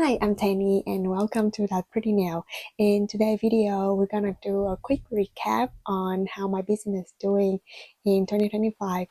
Hi, I'm Tani and welcome to That Pretty Nail. In today's video, we're gonna do a quick recap on how my business is doing in 2025.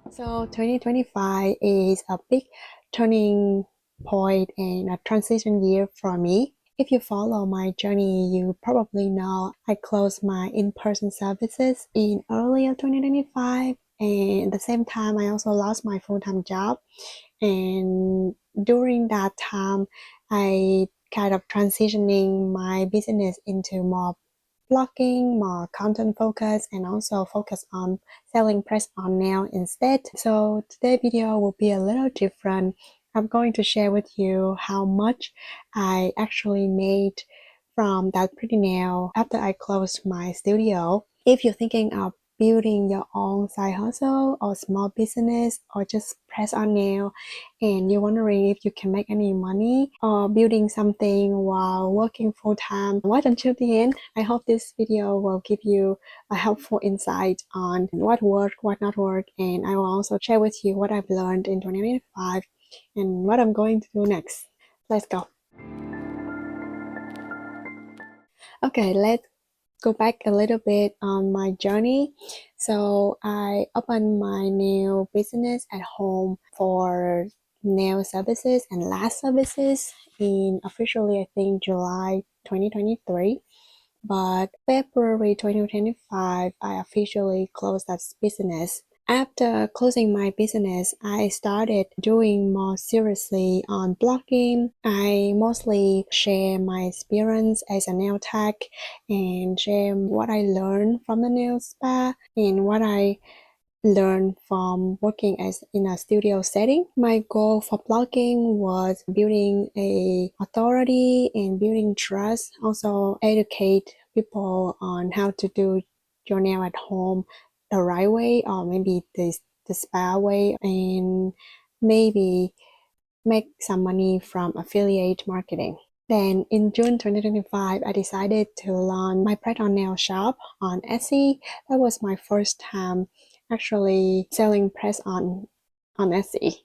So 2025 is a big turning point and a transition year for me. If you follow my journey, you probably know I closed my in-person services in earlier 2025, and at the same time I also lost my full-time job. And during that time, I kind of transitioning my business into more blogging, more content focus, and also focus on selling press-on now instead. So today's video will be a little different. I'm going to share with you how much I actually made from that pretty nail after I closed my studio. If you're thinking of building your own side hustle or small business or just press on nail and you're wondering if you can make any money or building something while working full-time, watch until the end. I hope this video will give you a helpful insight on what worked, what not worked, and I will also share with you what I've learned in 2025 and what I'm going to do next. Let's go. Okay, let's go back a little bit on my journey. So I opened my nail business at home for nail services and lash services in officially I think July 2023. But February 2025 I officially closed that business. After closing my business, I started doing more seriously on blogging. I mostly share my experience as a nail tech and share what I learned from the nail spa and what I learned from working as in a studio setting. My goal for blogging was building a authority and building trust, also educate people on how to do your nail at home the right way or maybe the spa way, and maybe make some money from affiliate marketing. Then in June 2025, I decided to launch my Press-On nail shop on Etsy. That was my first time actually selling press on Etsy.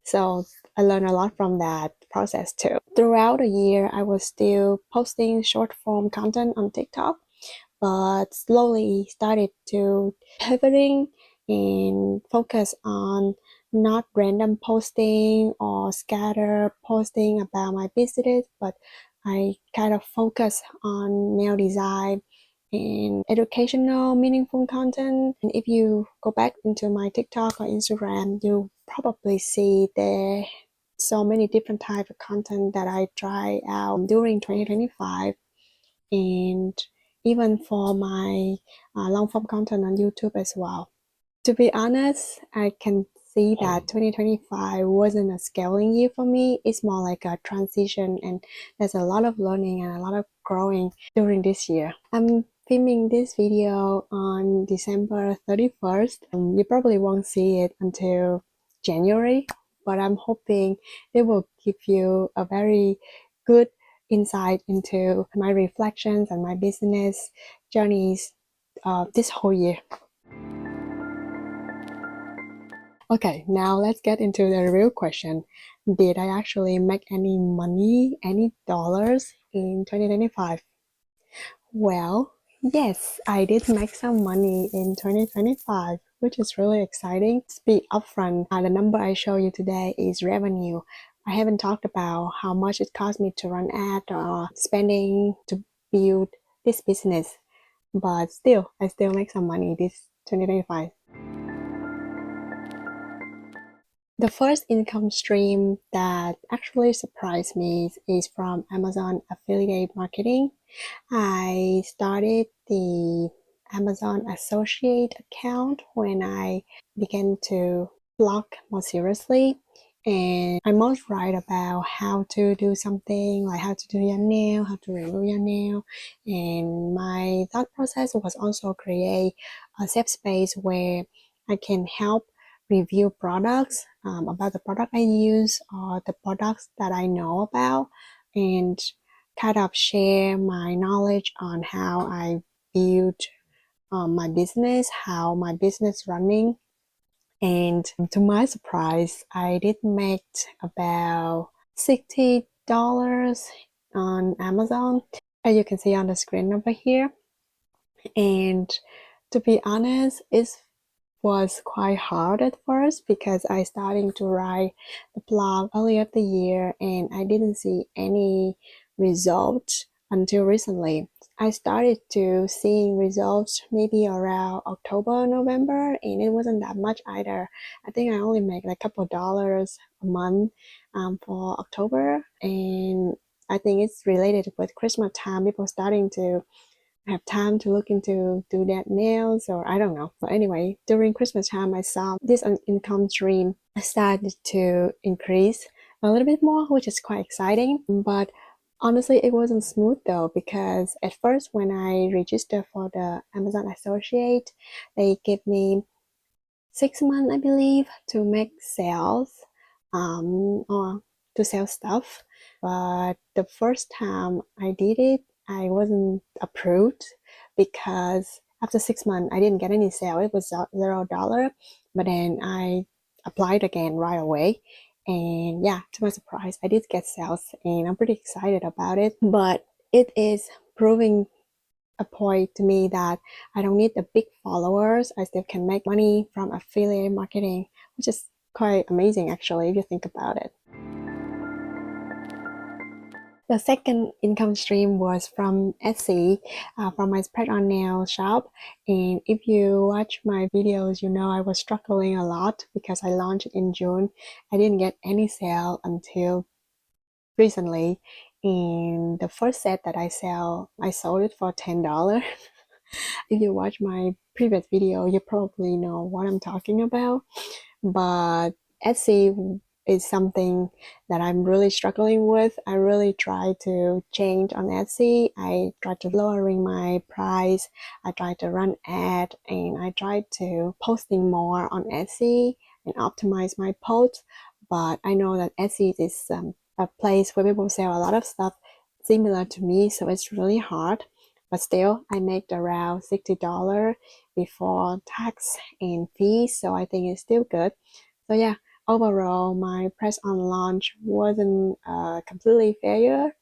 So I learned a lot from that process too. Throughout the year, I was still posting short form content on TikTok, but slowly started to pivoting and focus on not random posting or scatter posting about my business, but I kind of focus on nail design and educational, meaningful content. And if you go back into my TikTok or Instagram, you probably see there so many different types of content that I try out during 2025, and even for my long form content on YouTube as well. To be honest, I can see that 2025 wasn't a scaling year for me. It's more like a transition, and there's a lot of learning and a lot of growing during this year. I'm filming this video on December 31st. You probably won't see it until January, but I'm hoping it will give you a very good insight into my reflections and my business journeys this whole year. Okay, now let's get into the real question. Did I actually make any money, any dollars in 2025? Well, yes, I did make some money in 2025, which is really exciting. To be upfront, the number I show you today is revenue. I haven't talked about how much it cost me to run ad or spending to build this business, but still, I still make some money this 2025. The first income stream that actually surprised me is from Amazon affiliate marketing. I started the Amazon associate account when I began to blog more seriously. And I most write about how to do something, like how to do your nail, how to remove your nail. And my thought process was also create a safe space where I can help review products about the product I use or the products that I know about, and kind of share my knowledge on how I build my business, how my business running. And to my surprise, I did make about $60 on Amazon, as you can see on the screen over here. And to be honest, it was quite hard at first because I started to write the blog earlier the year and I didn't see any results until recently. I started to seeing results maybe around October, November, and it wasn't that much either. I think I only make like a couple dollars a month for October, and I think it's related with Christmas time. People starting to have time to look into do that nails, or I don't know. But anyway, during Christmas time, I saw this income stream started to increase a little bit more, which is quite exciting. But honestly, it wasn't smooth though, because at first when I registered for the Amazon Associate, they gave me 6 months, I believe, to make sales, or to sell stuff. But the first time I did it, I wasn't approved because after 6 months, I didn't get any sale. It was $0. But then I applied again right away. And yeah, to my surprise, I did get sales and I'm pretty excited about it. But it is proving a point to me that I don't need the big followers. I still can make money from affiliate marketing, which is quite amazing actually if you think about it. The second income stream was from Etsy, from my Press-On nail shop. And if you watch my videos, you know I was struggling a lot because I launched in June. I didn't get any sale until recently. And the first set that I sold it for $10. If you watch my previous video, you probably know what I'm talking about. But Etsy is something that I'm really struggling with. I really try to change on Etsy. I try to lowering my price. I try to run ad, and I try to posting more on Etsy and optimize my posts. But I know that Etsy is a place where people sell a lot of stuff similar to me, so it's really hard. But still, I make around $60 before tax and fees, so I think it's still good. So yeah, overall, my Press-On launch wasn't a completely failure.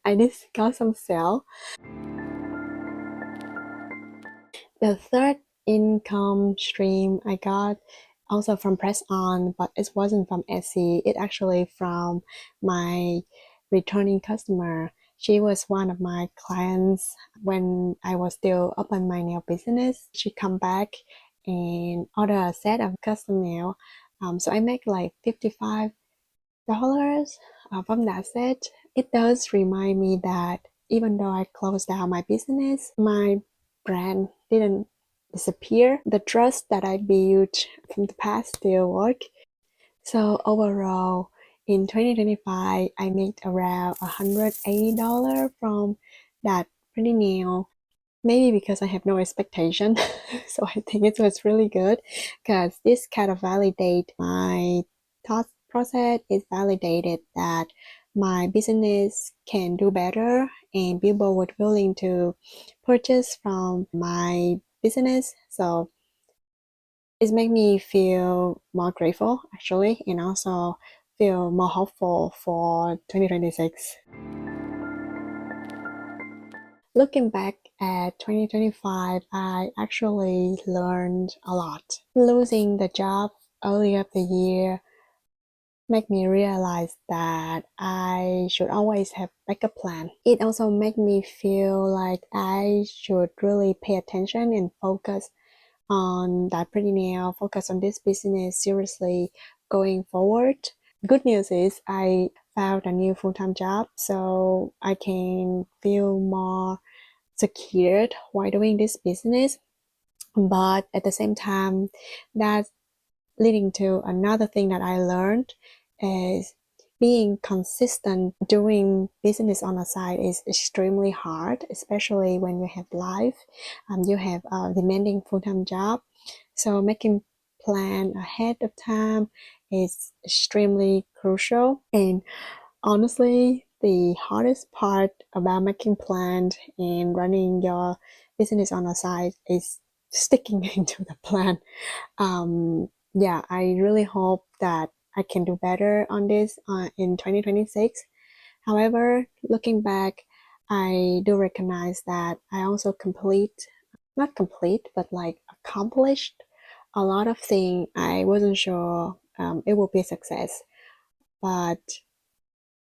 I did got some sale. The third income stream I got also from Press-On, but it wasn't from Etsy. It actually from my returning customer. She was one of my clients when I was still open my nail business. She come back and order a set of custom nail. So I make like $55 from that set. It does remind me that even though I closed down my business, my brand didn't disappear. The trust that I built from the past still work. So overall, in 2025, I made around $180 from that pretty nail. Maybe because I have no expectation. So I think it was really good because this kind of validate my thought process. It validated that my business can do better and people were willing to purchase from my business. So it made me feel more grateful actually, and also feel more hopeful for 2026. Looking back at 2025, I actually learned a lot. Losing the job earlier of the year made me realize that I should always have backup plan. It also made me feel like I should really pay attention and focus on that pretty nail, focus on this business seriously going forward. Good news is I found a new full-time job, so I can feel more secured while doing this business. But at the same time, that's leading to another thing that I learned is being consistent doing business on the side is extremely hard, especially when you have life, you have a demanding full-time job. So making plan ahead of time is extremely crucial. And honestly, the hardest part about making plans and running your business on the side is sticking into the plan. Yeah, I really hope that I can do better on this in 2026. However, looking back, I do recognize that I also not complete, but like accomplished a lot of things I wasn't sure it would be a success, but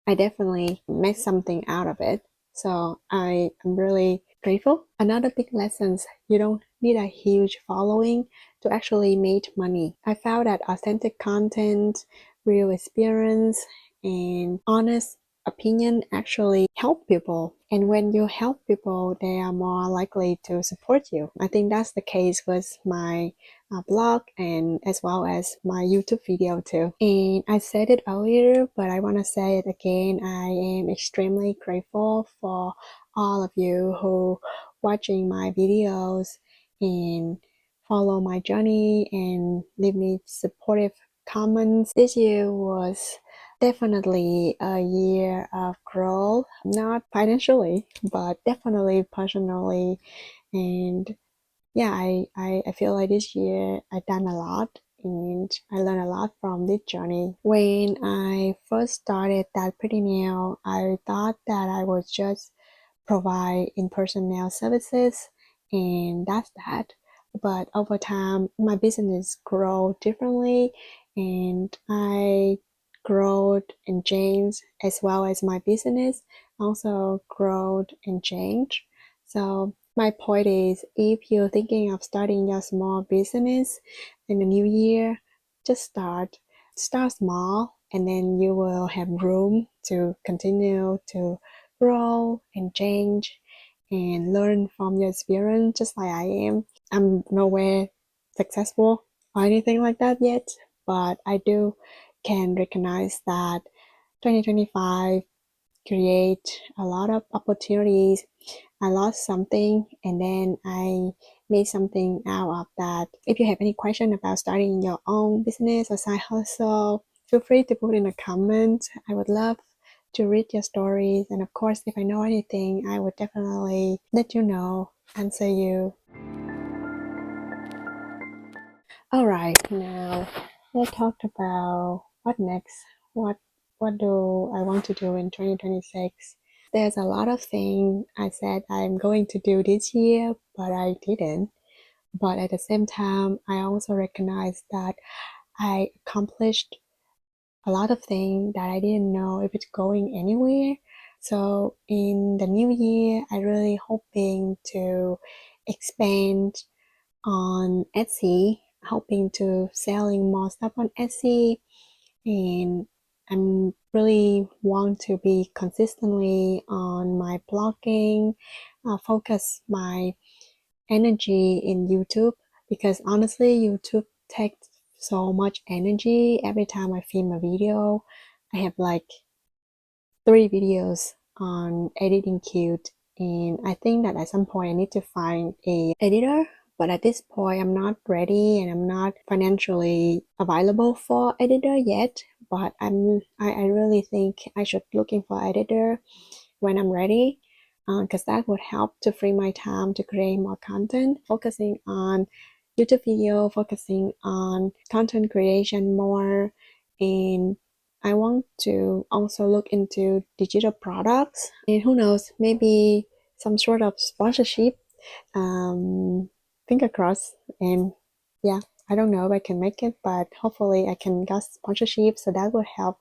I definitely made something out of it. So I am really grateful. Another big lesson: you don't need a huge following to actually make money. I found that authentic content, real experience, and honest opinion actually help people. And when you help people, they are more likely to support you. I think that's the case with my blog and as well as my YouTube video too. And I said it earlier, but I want to say it again. I am extremely grateful for all of you who watching my videos and follow my journey and leave me supportive comments. This year was definitely a year of growth, not financially, but definitely personally. And yeah, I feel like this year I've done a lot and I learned a lot from this journey. When I first started that pretty nail, I thought that I would just provide in-person nail services and that's that. But over time, my business grew differently and I growed and changed as well as my business also growed and changed. So my point is if you're thinking of starting your small business in the new year, just start small and then you will have room to continue to grow and change and learn from your experience just like I am. I'm nowhere successful or anything like that yet, but I do can recognize that 2025 create a lot of opportunities. I lost something and then I made something out of that. If you have any question about starting your own business or side hustle, feel free to put in a comment. I would love to read your stories. And of course, if I know anything, I would definitely let you know, answer you. All right, now let's talk about what next. What what do I want to do in 2026? There's a lot of things I said I'm going to do this year, but I didn't. But at the same time, I also recognize that I accomplished a lot of things that I didn't know if it's going anywhere. So in the new year, I really hoping to expand on Etsy, hoping to selling more stuff on Etsy, and I'm really want to be consistently on my blogging, focus my energy in YouTube because honestly, YouTube takes so much energy. Every time I film a video, I have like 3 videos on editing cute, and I think that at some point I need to find a editor. But at this point, I'm not ready and I'm not financially available for editor yet. But I really think I should looking for editor when I'm ready, because that would help to free my time to create more content, focusing on YouTube video, focusing on content creation more, and I want to also look into digital products, and who knows, maybe some sort of sponsorship. Finger crossed, and yeah, I don't know if I can make it, but hopefully I can get sponsorship, so that would help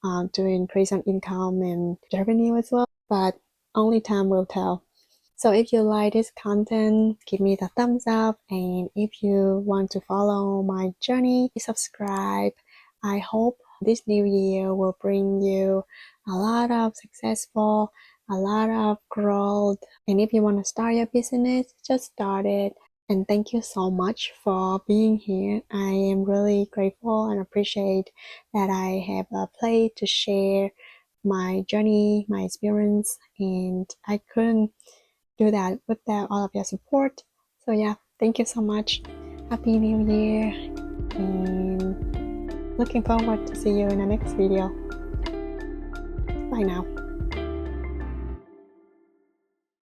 to increase on income and revenue as well. But only time will tell. So if you like this content, give me the thumbs up. And if you want to follow my journey, subscribe. I hope this new year will bring you a lot of successful, a lot of growth. And if you want to start your business, just start it. And thank you so much for being here. I am really grateful and appreciate that I have a place to share my journey, my experience, and I couldn't do that without all of your support. So yeah, thank you so much. Happy New Year and Looking forward to see you in the next video. Bye now.